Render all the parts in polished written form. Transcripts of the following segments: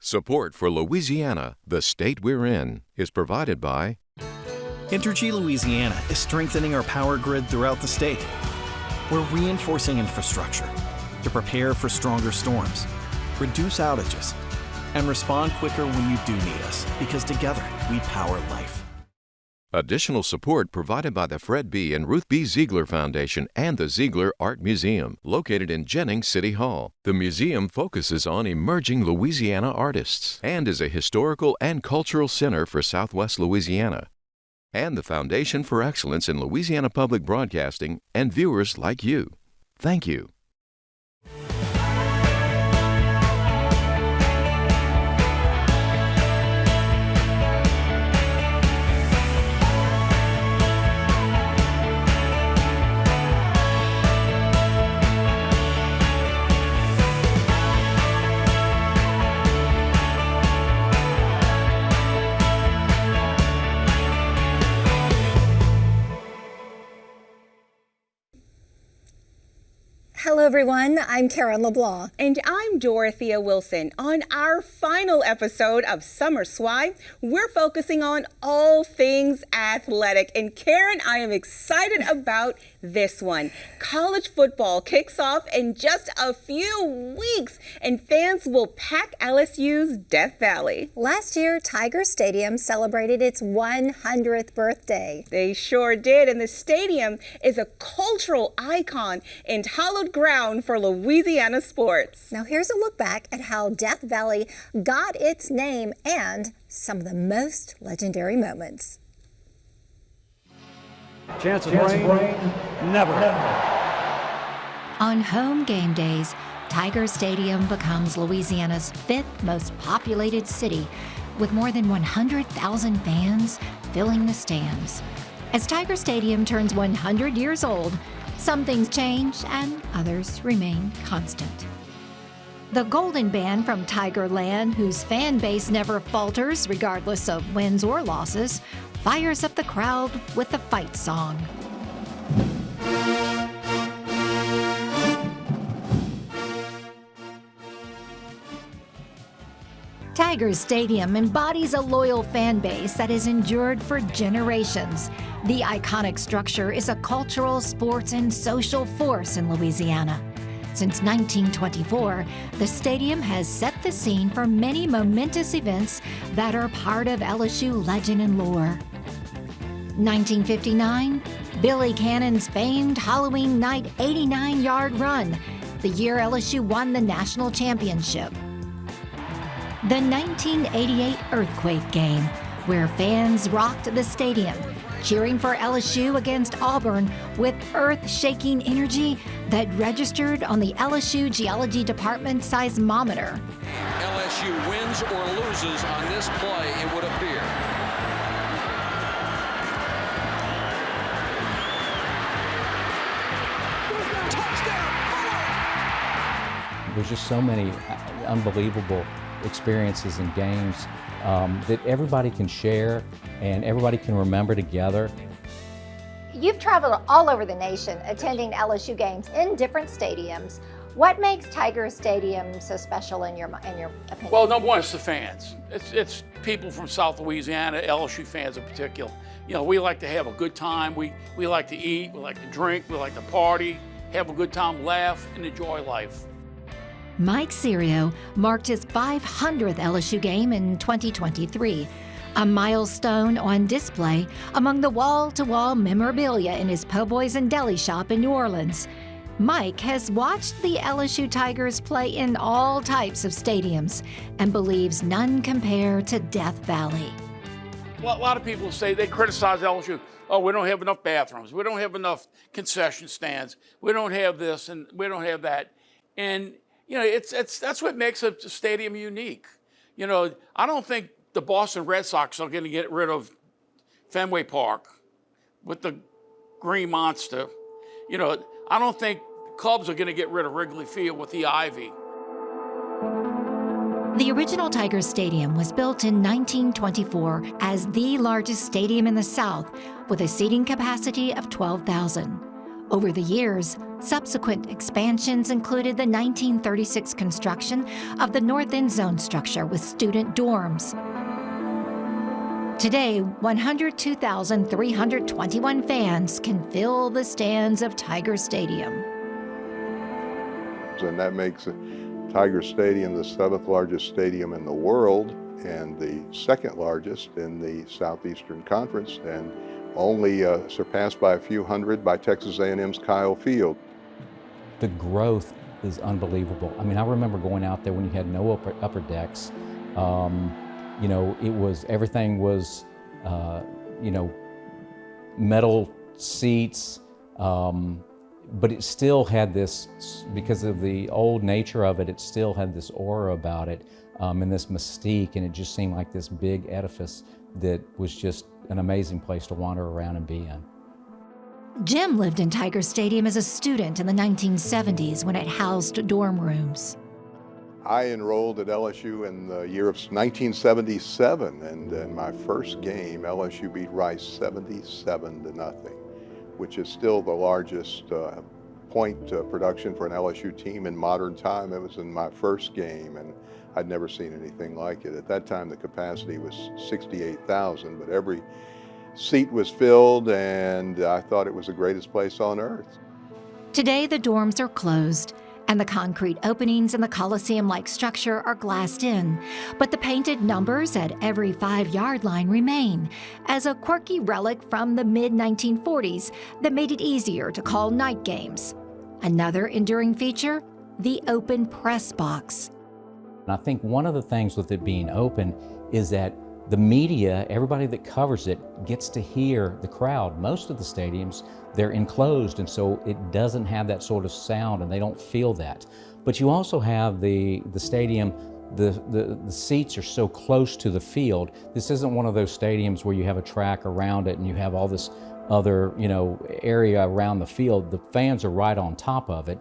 Support for Louisiana, the state we're in, is provided by Entergy Louisiana is strengthening our power grid throughout the state. We're reinforcing infrastructure to prepare for stronger storms, reduce outages, and respond quicker when you do need us, because together we power life. additional support provided by the Fred B. and Ruth B. Ziegler Foundation and the Ziegler Art Museum, located in Jennings City Hall. The museum focuses on emerging Louisiana artists and is a historical and cultural center for Southwest Louisiana, and the Foundation for Excellence in Louisiana Public Broadcasting and viewers like you. Thank you. Hello everyone, I'm Karen LeBlanc. And I'm Dorothea Wilson. On our final episode of LSWI, we're focusing on all things athletic. And Karen, I am excited about this one. College football kicks off in just a few weeks, and fans will pack LSU's Death Valley. Last year, Tiger Stadium celebrated its 100th birthday. They sure did, and the stadium is a cultural icon and hallowed ground for Louisiana sports. Now here's a look back at how Death Valley got its name and some of the most legendary moments. Chance of rain, never. On home game days, Tiger Stadium becomes Louisiana's fifth most populated city, with more than 100,000 fans filling the stands. As Tiger Stadium turns 100 years old, some things change and others remain constant. The Golden Band from Tigerland, whose fan base never falters regardless of wins or losses, fires up the crowd with the fight song. Tiger Stadium embodies a loyal fan base that has endured for generations. The iconic structure is a cultural, sports, and social force in Louisiana. Since 1924, the stadium has set the scene for many momentous events that are part of LSU legend and lore. 1959, Billy Cannon's famed Halloween night 89-yard run, the year LSU won the national championship. The 1988 earthquake game, where fans rocked the stadium, cheering for LSU against Auburn with earth-shaking energy that registered on the LSU Geology Department seismometer. LSU wins or loses on this play, it would appear. There's just so many unbelievable experiences and games that everybody can share and everybody can remember together. You've traveled all over the nation attending LSU games in different stadiums. What makes Tiger Stadium so special in your opinion? Well, number one, it's the fans. It's people from South Louisiana, LSU fans in particular. You know, we like to have a good time. We like to eat, we like to drink, we like to party, have a good time, laugh, and enjoy life. Mike Serio marked his 500th LSU game in 2023, a milestone on display among the wall-to-wall memorabilia in his Po' Boys and Deli shop in New Orleans. Mike has watched the LSU Tigers play in all types of stadiums and believes none compare to Death Valley. A lot of people say, they criticize LSU. Oh, we don't have enough bathrooms. We don't have enough concession stands. We don't have this and we don't have that. And you know, that's what makes a stadium unique. You know, I don't think the Boston Red Sox are going to get rid of Fenway Park with the Green Monster. You know, I don't think Cubs are going to get rid of Wrigley Field with the Ivy. The original Tiger Stadium was built in 1924 as the largest stadium in the South with a seating capacity of 12,000. Over the years, Subsequent expansions included the 1936 construction of the North End Zone structure with student dorms. Today, 102,321 fans can fill the stands of Tiger Stadium. And that makes Tiger Stadium the 7th largest stadium in the world and the 2nd largest in the Southeastern Conference, and only surpassed by a few hundred by Texas A&M's Kyle Field. The growth is unbelievable. I mean, I remember going out there when you had no upper decks. You know, everything was, you know, metal seats, but it still had this, because of the old nature of it, it still had this aura about it, and this mystique, and it just seemed like this big edifice that was just an amazing place to wander around and be in. Jim lived in Tiger Stadium as a student in the 1970s when it housed dorm rooms. I enrolled at LSU in the year of 1977, and in my first game, LSU beat Rice 77-0, which is still the largest point production for an LSU team in modern time. It was in my first game, and I'd never seen anything like it. At that time, the capacity was 68,000, but every seat was filled, and I thought it was the greatest place on earth. Today, the dorms are closed, and the concrete openings in the Coliseum-like structure are glassed in, but the painted numbers at every 5-yard line remain as a quirky relic from the mid-1940s that made it easier to call night games. Another enduring feature, the open press box. And I think one of the things with it being open is that the media, everybody that covers it, gets to hear the crowd. Most of the stadiums, they're enclosed, and so it doesn't have that sort of sound, and they don't feel that. But you also have the stadium, the seats are so close to the field. This isn't one of those stadiums where you have a track around it and you have all this other, you know, area around the field. The fans are right on top of it.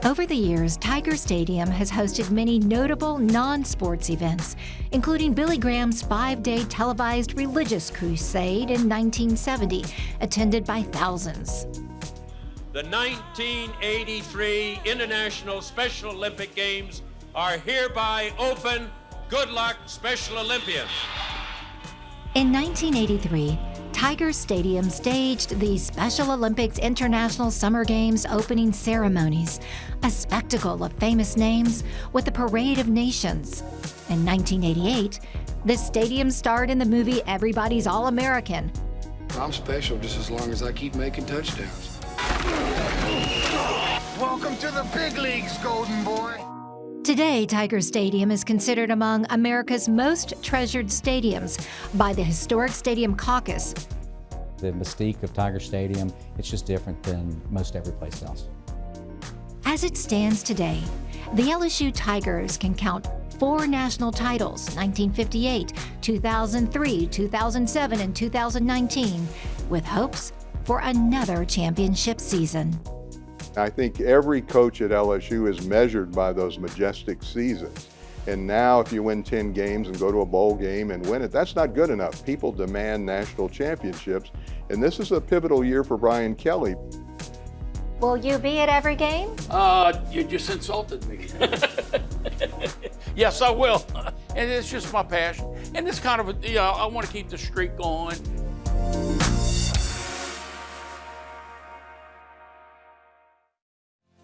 Over the years, Tiger Stadium has hosted many notable non-sports events, including Billy Graham's 5-day televised religious crusade in 1970, attended by thousands. The 1983 International Special Olympic Games are hereby open. Good luck, Special Olympians. In 1983, Tiger Stadium staged the Special Olympics International Summer Games opening ceremonies, a spectacle of famous names with the Parade of Nations. In 1988, the stadium starred in the movie Everybody's All-American. I'm special just as long as I keep making touchdowns. Welcome to the big leagues, Golden Boy. Today, Tiger Stadium is considered among America's most treasured stadiums by the Historic Stadium Caucus. The mystique of Tiger Stadium, it's just different than most every place else. As it stands today, the LSU Tigers can count 4 national titles, 1958, 2003, 2007, and 2019, with hopes for another championship season. I think every coach at LSU is measured by those majestic seasons. And now if you win 10 games and go to a bowl game and win it, that's not good enough. People demand national championships, and this is a pivotal year for Brian Kelly. Will you be at every game? You just insulted me. Yes, I will. And it's just my passion. And it's kind of, I want to keep the streak going.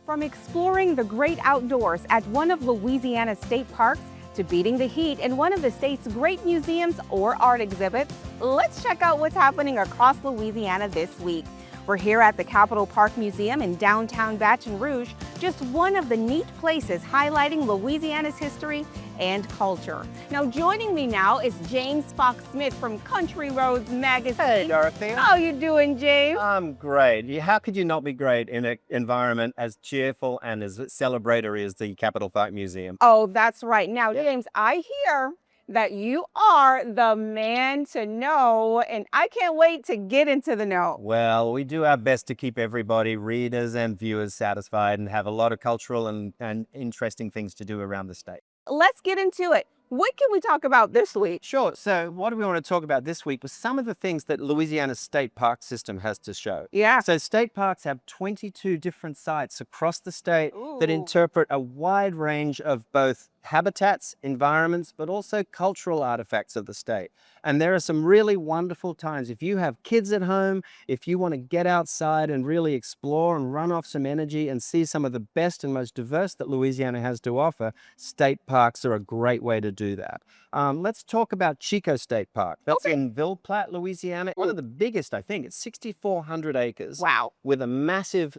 From exploring the great outdoors at one of Louisiana's state parks to beating the heat in one of the state's great museums or art exhibits, let's check out what's happening across Louisiana this week. We're here at the Capitol Park Museum in downtown Baton Rouge, just one of the neat places highlighting Louisiana's history and culture. Now joining me now is James Fox Smith from Country Roads Magazine. Hey, Dorothy. How you doing, James? I'm great. How could you not be great in an environment as cheerful and as celebratory as the Capitol Park Museum? Oh, that's right. Now, James, I hear that you are the man to know, and I can't wait to get into the know. Well, we do our best to keep everybody, readers and viewers, satisfied and have a lot of cultural and interesting things to do around the state. Let's get into it. What can we talk about this week? Sure. So what do we want to talk about this week was some of the things that Louisiana's state park system has to show. Yeah. So state parks have 22 different sites across the state that Ooh. interpret a wide range of both habitats, environments, but also cultural artifacts of the state. And there are some really wonderful times. If you have kids at home, if you want to get outside and really explore and run off some energy and see some of the best and most diverse that Louisiana has to offer, state parks are a great way to do that. Let's talk about Chico State Park. That's in Ville Platte, Louisiana. One of the biggest, I think. It's 6,400 acres. Wow. With a massive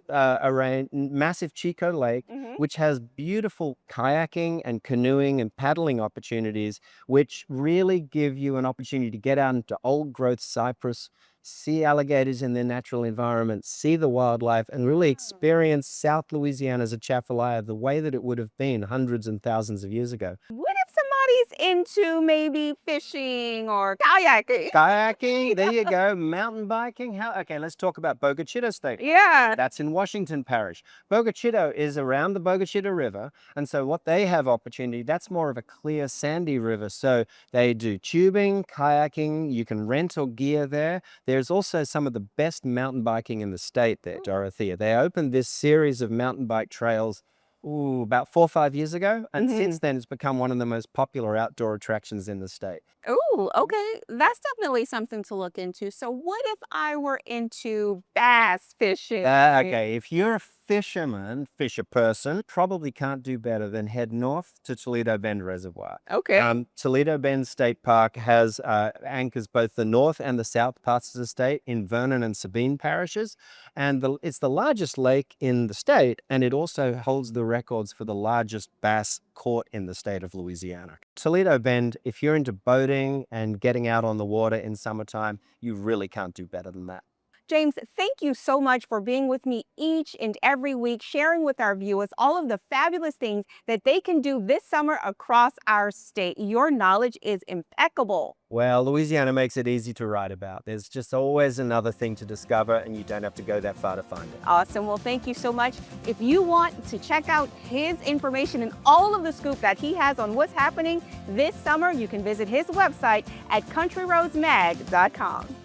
massive Chico Lake, which has beautiful kayaking and canoeing and paddling opportunities, which really give you an opportunity to get out into old growth cypress, see alligators in their natural environment, see the wildlife, and really experience South Louisiana's Atchafalaya the way that it would have been hundreds and thousands of years ago. What if somebody's into maybe fishing or kayaking? Kayaking, there you go. Mountain biking. Okay, let's talk about Bogue Chitto State. Yeah. That's in Washington Parish. Bogue Chitto is around the Bogue Chitto River, and so what they have opportunity, that's more of a clear sandy river. So they do tubing, kayaking, you can rent or gear there. There's also some of the best mountain biking in the state there, Dorothea. They opened this series of mountain bike trails about 4 or 5 years ago, and since then it's become one of the most popular outdoor attractions in the state. Oh, okay. That's definitely something to look into. So what if I were into bass fishing? Okay, if you're a fisher person, probably can't do better than head north to Toledo Bend Reservoir. Okay. Toledo Bend State Park has anchors both the north and the south parts of the state in Vernon and Sabine parishes, and it's the largest lake in the state, and it also holds the records for the largest bass caught in the state of Louisiana. Toledo Bend, if you're into boating and getting out on the water in summertime, you really can't do better than that. James, thank you so much for being with me each and every week, sharing with our viewers all of the fabulous things that they can do this summer across our state. Your knowledge is impeccable. Well, Louisiana makes it easy to write about. There's just always another thing to discover, and you don't have to go that far to find it. Awesome. Well, thank you so much. If you want to check out his information and all of the scoop that he has on what's happening this summer, you can visit his website at countryroadsmag.com.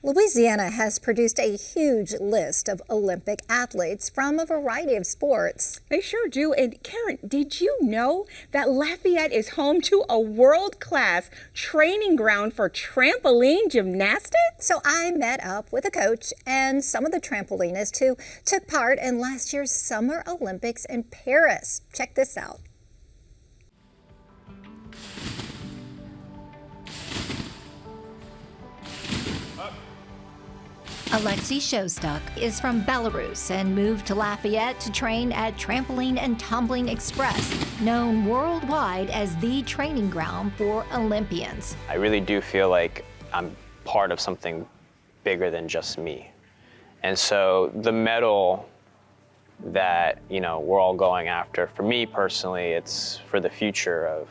Louisiana has produced a huge list of Olympic athletes from a variety of sports. They sure do. And Karen, did you know that Lafayette is home to a world-class training ground for trampoline gymnastics? So I met up with a coach and some of the trampolinists who took part in last year's Summer Olympics in Paris. Check this out. Alexei Shostak is from Belarus and moved to Lafayette to train at Trampoline and Tumbling Express, known worldwide as the training ground for Olympians. I really do feel like I'm part of something bigger than just me. And so the medal that, we're all going after, for me personally, it's for the future of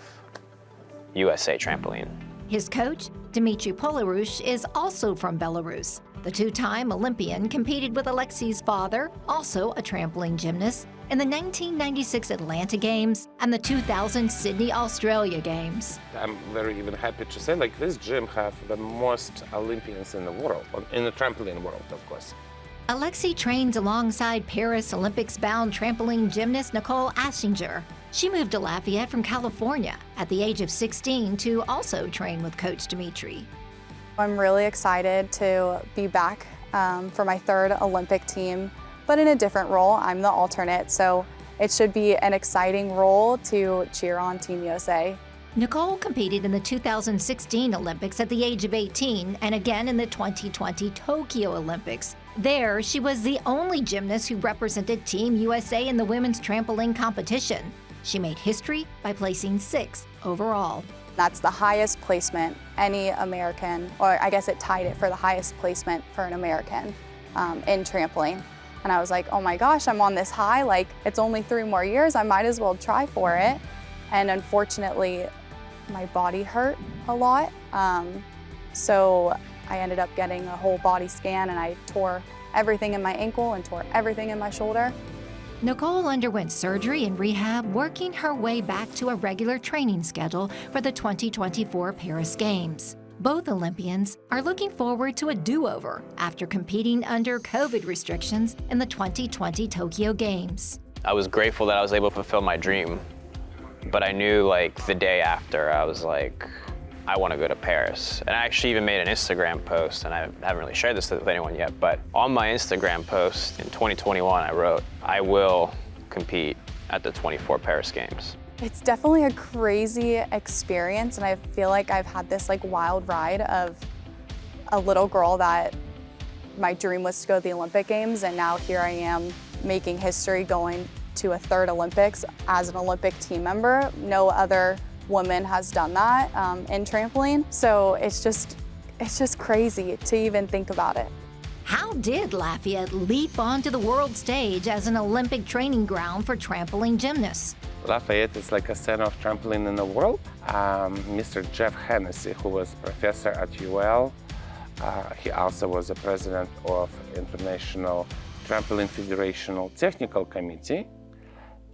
USA Trampoline. His coach, Dmitry Polarush, is also from Belarus. The two-time Olympian competed with Alexei's father, also a trampoline gymnast, in the 1996 Atlanta Games and the 2000 Sydney, Australia Games. I'm very even happy to say this gym have the most Olympians in the world, in the trampoline world, of course. Alexei trains alongside Paris Olympics-bound trampoline gymnast Nicole Aschinger. She moved to Lafayette from California at the age of 16 to also train with Coach Dmitry. I'm really excited to be back for my third Olympic team, but in a different role. I'm the alternate, so it should be an exciting role to cheer on Team USA. Nicole competed in the 2016 Olympics at the age of 18 and again in the 2020 Tokyo Olympics. There, she was the only gymnast who represented Team USA in the women's trampoline competition. She made history by placing 6th overall. That's the highest placement any American, or I guess it tied it for the highest placement for an American in trampoline. And I was like, oh my gosh, I'm on this high, it's only 3 more years, I might as well try for it. And unfortunately, my body hurt a lot. So I ended up getting a whole body scan and I tore everything in my ankle and tore everything in my shoulder. Nicole underwent surgery and rehab, working her way back to a regular training schedule for the 2024 Paris Games. Both Olympians are looking forward to a do-over after competing under COVID restrictions in the 2020 Tokyo Games. I was grateful that I was able to fulfill my dream, but I knew like the day after, I was like, I want to go to Paris. And I actually even made an Instagram post, and I haven't really shared this with anyone yet, but on my Instagram post in 2021, I wrote, I will compete at the 24 Paris Games. It's definitely a crazy experience, and I feel like I've had this like wild ride of a little girl that my dream was to go to the Olympic Games, and now here I am making history going to a third Olympics as an Olympic team member. No other woman has done that in trampoline, so it's just crazy to even think about it. How did Lafayette leap onto the world stage as an Olympic training ground for trampoline gymnasts? Lafayette is like a center of trampoline in the world. Mr. Jeff Hennessy, who was professor at UL, he also was the president of International Trampoline Federational Technical Committee.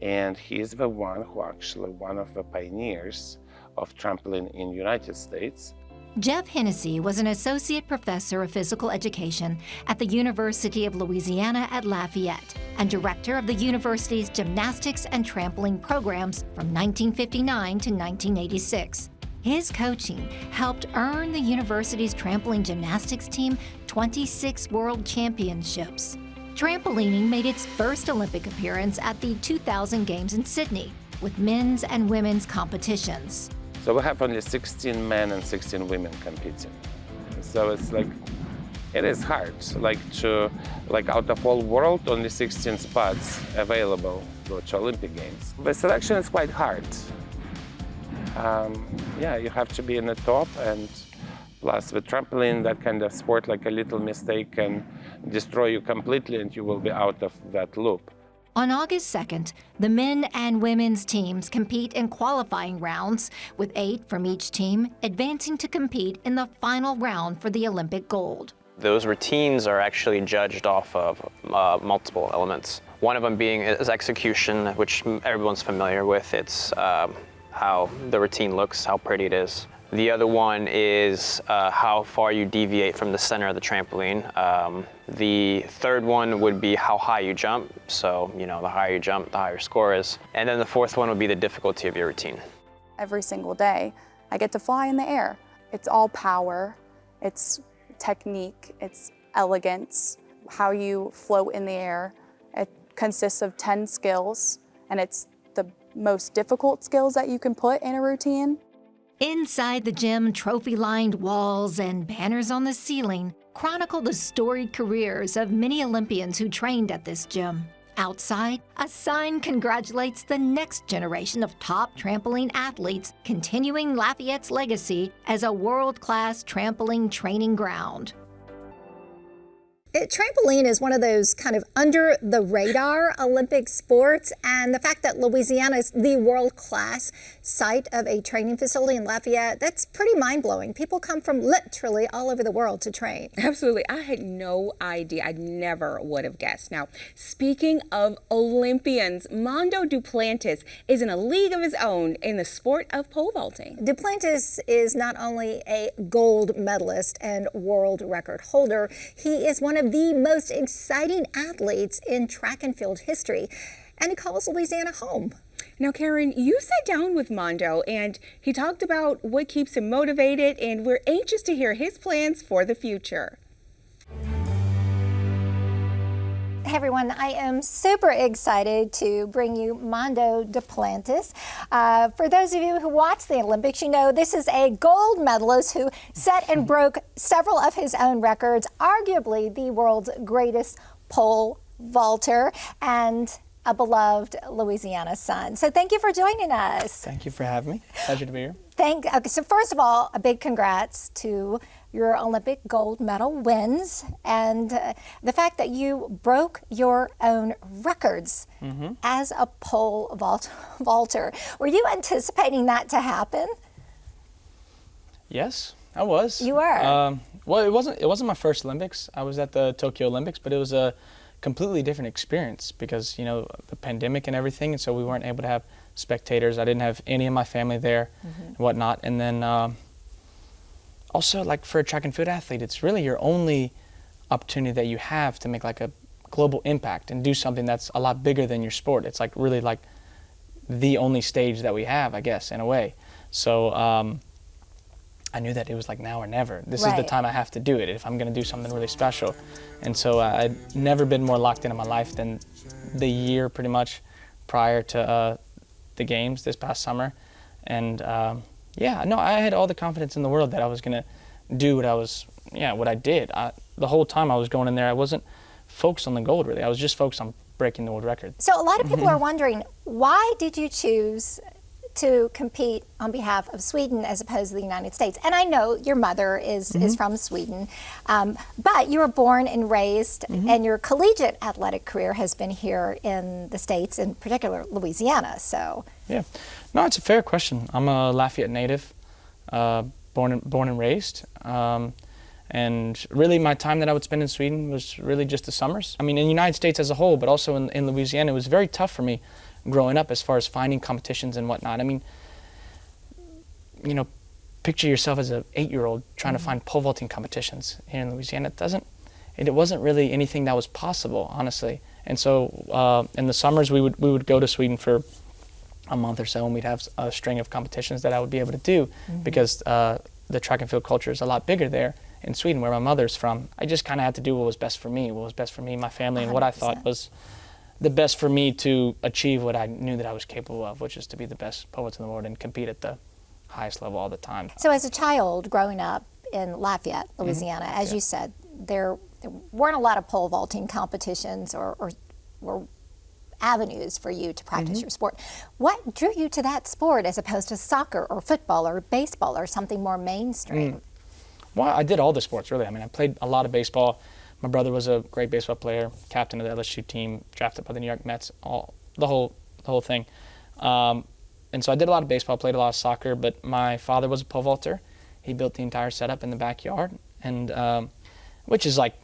And he is the one who actually one of the pioneers of trampoline in the United States. Jeff Hennessy was an associate professor of physical education at the University of Louisiana at Lafayette and director of the university's gymnastics and trampoline programs from 1959 to 1986. His coaching helped earn the university's trampoline gymnastics team 26 world championships. Trampolining made its first Olympic appearance at the 2000 Games in Sydney, with men's and women's competitions. So we have only 16 men and 16 women competing. So it's like, it is hard, out of all world, only 16 spots available to Olympic Games. The selection is quite hard. You have to be in the top, and plus with trampoline, that kind of sport, like a little mistake can destroy you completely and you will be out of that loop. On August 2nd, the men and women's teams compete in qualifying rounds, with 8 from each team advancing to compete in the final round for the Olympic gold. Those routines are actually judged off of multiple elements. One of them being is execution, which everyone's familiar with. It's how the routine looks, how pretty it is. The other one is how far you deviate from the center of the trampoline. The third one would be how high you jump. So, the higher you jump, the higher your score is. And then the fourth one would be the difficulty of your routine. Every single day, I get to fly in the air. It's all power, it's technique, it's elegance, how you float in the air. It consists of 10 skills, and it's the most difficult skills that you can put in a routine. Inside the gym, trophy-lined walls and banners on the ceiling chronicle the storied careers of many Olympians who trained at this gym. Outside, a sign congratulates the next generation of top trampoline athletes, continuing Lafayette's legacy as a world-class trampoline training ground. Trampoline is one of those kind of under the radar Olympic sports, and the fact that Louisiana is the world-class site of a training facility in Lafayette, that's pretty mind-blowing. People come from literally all over the world to train. Absolutely. I had no idea. I never would have guessed. Now, speaking of Olympians, Mondo Duplantis is in a league of his own in the sport of pole vaulting. Duplantis is not only a gold medalist and world record holder, he is one of the most exciting athletes in track and field history, and he calls Louisiana home. Now, Karen, you sat down with Mondo and he talked about what keeps him motivated, and we're anxious to hear his plans for the future. Hey everyone, I am super excited to bring you Mondo Duplantis. For those of you who watch the Olympics, you know this is a gold medalist who set and broke several of his own records, arguably the world's greatest pole vaulter and a beloved Louisiana son. So thank you for joining us. Thank you for having me. Pleasure to be here. Okay, so first of all, a big congrats to your Olympic gold medal wins and the fact that you broke your own records as a pole vaulter. Were you anticipating that to happen? Yes, I was. You were? Well, it wasn't my first Olympics. I was at the Tokyo Olympics, but it was a completely different experience because, you know, the pandemic and everything, and so we weren't able to have spectators. I didn't have any of my family there and whatnot. And then also, like, for a track and field athlete, it's really your only opportunity that you have to make like a global impact and do something that's a lot bigger than your sport. It's like really like the only stage that we have, I guess, in a way. So I knew that it was like now or never. This is the time I have to do it if I'm going to do something really special. And so I'd never been more locked into my life than the year pretty much prior to the games this past summer. And yeah, no, I had all the confidence in the world that I was going to do what I did. The whole time I was going in there, I wasn't focused on the gold really. I was just focused on breaking the world record. So a lot of people are wondering, why did you choose to compete on behalf of Sweden as opposed to the United States? And I know your mother is from Sweden, but you were born and raised, and your collegiate athletic career has been here in the States, in particular Louisiana. So yeah, no, it's a fair question. I'm a Lafayette native, born and raised. And really my time that I would spend in Sweden was really just the summers. I mean, in the United States as a whole, but also in Louisiana, it was very tough for me growing up as far as finding competitions and whatnot. I mean, you know, picture yourself as an 8-year-old trying to find pole vaulting competitions here in Louisiana. It wasn't really anything that was possible, honestly. And so in the summers we would go to Sweden for a month or so, and we'd have a string of competitions that I would be able to do because the track and field culture is a lot bigger there in Sweden, where my mother's from. I just kind of had to do what was best for me, my family, and what I thought was the best for me to achieve what I knew that I was capable of, which is to be the best poet in the world and compete at the highest level all the time. So as a child growing up in Lafayette, Louisiana, as you said, there weren't a lot of pole vaulting competitions or avenues for you to practice your sport. What drew you to that sport as opposed to soccer or football or baseball or something more mainstream? Well, I did all the sports, really. I mean, I played a lot of baseball. My brother was a great baseball player, captain of the LSU team, drafted by the New York Mets, the whole thing. And so I did a lot of baseball, played a lot of soccer, but my father was a pole vaulter. He built the entire setup in the backyard, and which is like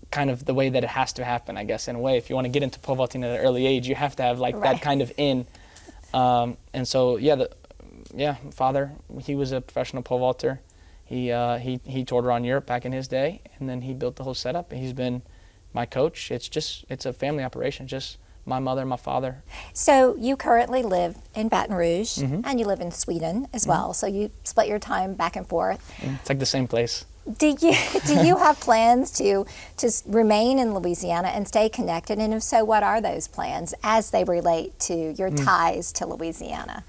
kind of the way that it has to happen, I guess, in a way. If you want to get into pole vaulting at an early age, you have to have like that kind of in. And so, father, he was a professional pole vaulter. He toured around Europe back in his day, and then he built the whole setup. He's been my coach. It's a family operation, just my mother and my father. So you currently live in Baton Rouge, and you live in Sweden as well. So you split your time back and forth. It's like the same place. Do you have plans to remain in Louisiana and stay connected? And if so, what are those plans as they relate to your ties to Louisiana?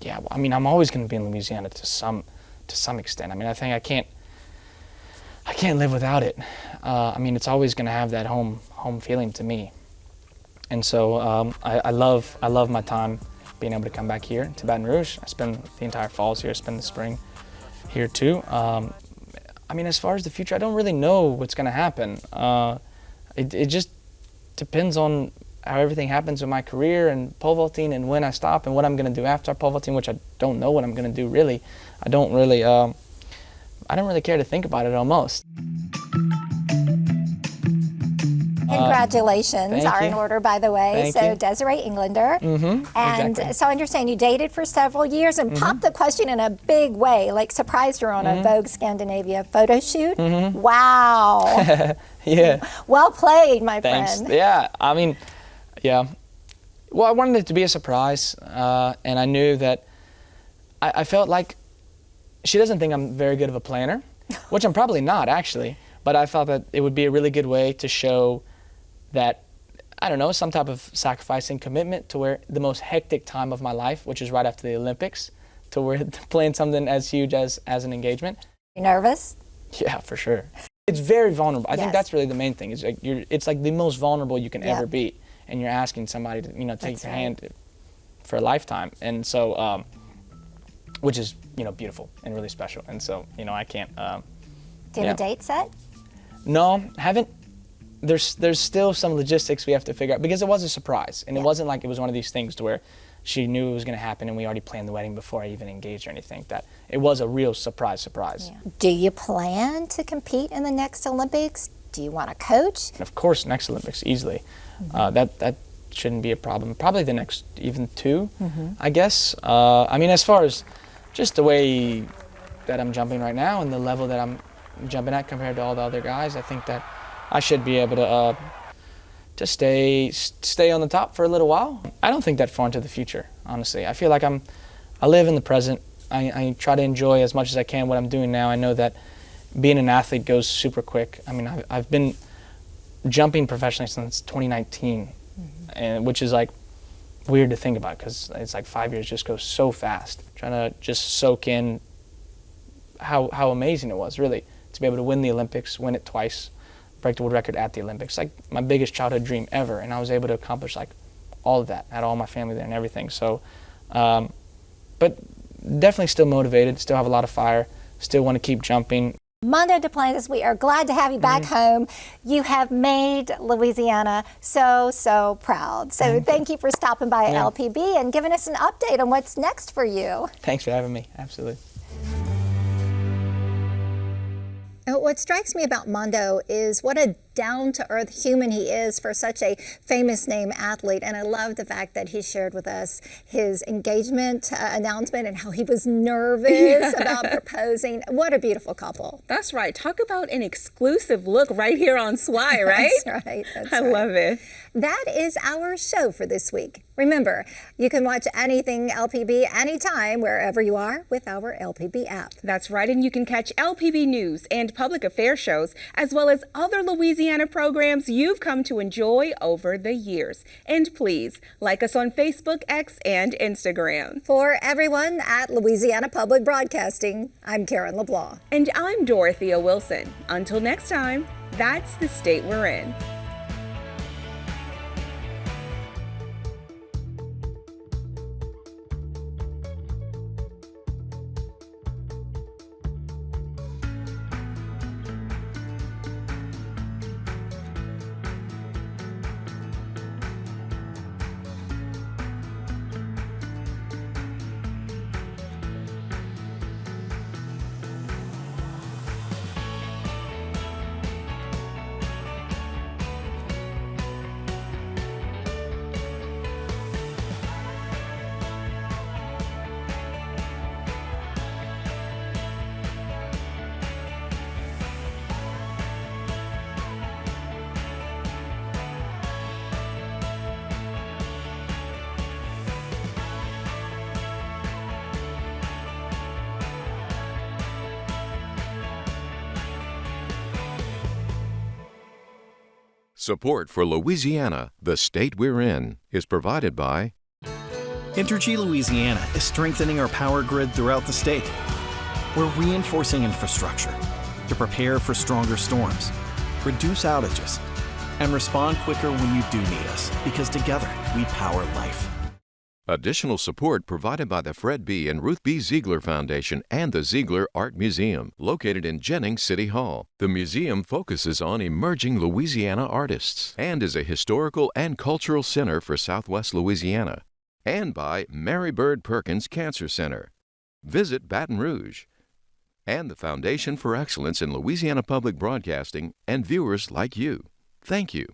Yeah, well, I mean, I'm always going to be in Louisiana to some extent. I mean, I think I can't live without it. I mean, it's always going to have that home feeling to me. And so I love my time being able to come back here to Baton Rouge. I spend the entire falls here, I spend the spring here too. I mean, as far as the future, I don't really know what's going to happen. It just depends on how everything happens with my career and pole vaulting and when I stop and what I'm going to do after pole vaulting, which I don't know what I'm going to do really. I don't really care to think about it almost. Congratulations are in you. order, by the way. Thank so you. Desiree Englander. And exactly. so I understand you dated for several years and popped the question in a big way, like surprised her on a Vogue Scandinavia photo shoot. Wow. Yeah. Well played, my Thanks. friend. Yeah, I mean, yeah. Well, I wanted it to be a surprise, and I knew that I felt like she doesn't think I'm very good of a planner, which I'm probably not, actually. But I thought that it would be a really good way to show that, I don't know, some type of sacrifice and commitment to where the most hectic time of my life, which is right after the Olympics, to where playing something as huge as an engagement. You nervous? Yeah, for sure. It's very vulnerable. I think that's really the main thing. It's like it's like the most vulnerable you can ever be, and you're asking somebody to take your hand for a lifetime, and so which is beautiful and really special. And so I can't. Do you have a date set? No, haven't. There's still some logistics we have to figure out because it was a surprise, and it wasn't like it was one of these things to where she knew it was going to happen and we already planned the wedding before I even engaged or anything. That it was a real surprise. Yeah. Do you plan to compete in the next Olympics? Do you want to coach? Of course, next Olympics, easily. That shouldn't be a problem. Probably the next even two, I guess. I mean, as far as just the way that I'm jumping right now and the level that I'm jumping at compared to all the other guys, I think that I should be able to stay on the top for a little while. I don't think that far into the future, honestly. I feel like I live in the present. I try to enjoy as much as I can what I'm doing now. I know that being an athlete goes super quick. I mean, I've been jumping professionally since 2019, and which is like weird to think about because it's like 5 years just goes so fast. Trying to just soak in how amazing it was, really, to be able to win the Olympics, win it twice, break the world record at the Olympics. Like my biggest childhood dream ever, and I was able to accomplish like all of that. I had all my family there and everything. So, but definitely still motivated, still have a lot of fire, still want to keep jumping. Mondo Duplantis, we are glad to have you back home. You have made Louisiana so proud. So thank you for stopping by LPB and giving us an update on what's next for you. Thanks for having me. Absolutely. What strikes me about Mondo is what a down-to-earth human he is for such a famous name athlete. And I love the fact that he shared with us his engagement announcement and how he was nervous about proposing. What a beautiful couple. That's right. Talk about an exclusive look right here on SWI, right? That's right. I love it. That is our show for this week. Remember, you can watch anything LPB anytime, wherever you are, with our LPB app. That's right, and you can catch LPB news and public affairs shows, as well as other Louisiana programs you've come to enjoy over the years. And please, like us on Facebook, X, and Instagram. For everyone at Louisiana Public Broadcasting, I'm Karen LeBlanc. And I'm Dorothea Wilson. Until next time, that's the state we're in. Support for Louisiana, the state we're in, is provided by Entergy Louisiana is strengthening our power grid throughout the state. We're reinforcing infrastructure to prepare for stronger storms, reduce outages, and respond quicker when you do need us, because together we power life. Additional support provided by the Fred B. and Ruth B. Ziegler Foundation and the Ziegler Art Museum, located in Jennings City Hall. The museum focuses on emerging Louisiana artists and is a historical and cultural center for Southwest Louisiana. And by Mary Bird Perkins Cancer Center. Visit Baton Rouge. And the Foundation for Excellence in Louisiana Public Broadcasting and viewers like you. Thank you.